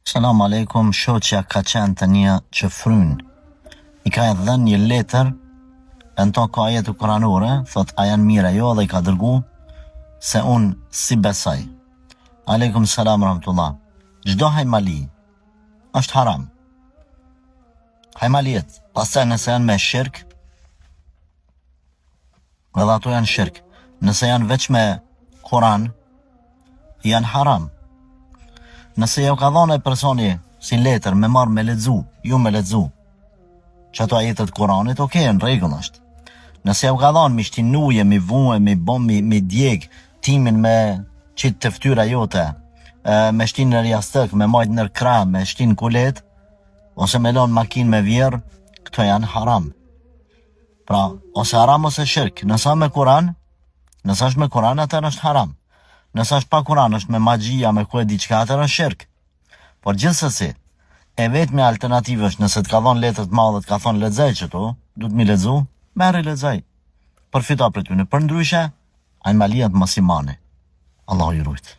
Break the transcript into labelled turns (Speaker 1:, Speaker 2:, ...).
Speaker 1: Selam aleikum, shoqja ka qenë të një që fryn. I ka e dhenë një letër, e në to ka ajetë kuranore, thot a janë mire jo dhe i ka dërgu, se unë si besaj. Aleikum salam rahmatullah. Gjdo hajmali është haram. Hajmalijet, pastaj nëse janë me shirk, edhe ato janë shirk. Nëse janë veç me Kuran, janë haram. Nëse jau ka dhone personi si letër me marrë me ledzu, ju me ledzu, që ato ajetet Kuranit, në regull është. Nëse jau ka dhone mi shtinuje, mi vue, mi bom, mi djeg, timin me qitë të ftyra jote, me shtin në rjastëk, me majt nër kra, me shtin kulet, ose me lon makin me vjerë, këto janë haram. Pra, ose haram ose shirk, nësa me Kuran, nësa është me Kuran, atër është haram. Nësa është pa Kuran, është me magjia, me ku e diqka, atër është shirk. Por gjithsesi, e vetëmi alternativë është nëse të ka thonë letër të madhe, të ka thonë lexoj qëto, du të mi lexu, merri lexoj. Përfito për ty në përndryshe, ajmalijat mos i mani. Allahu ju rujt.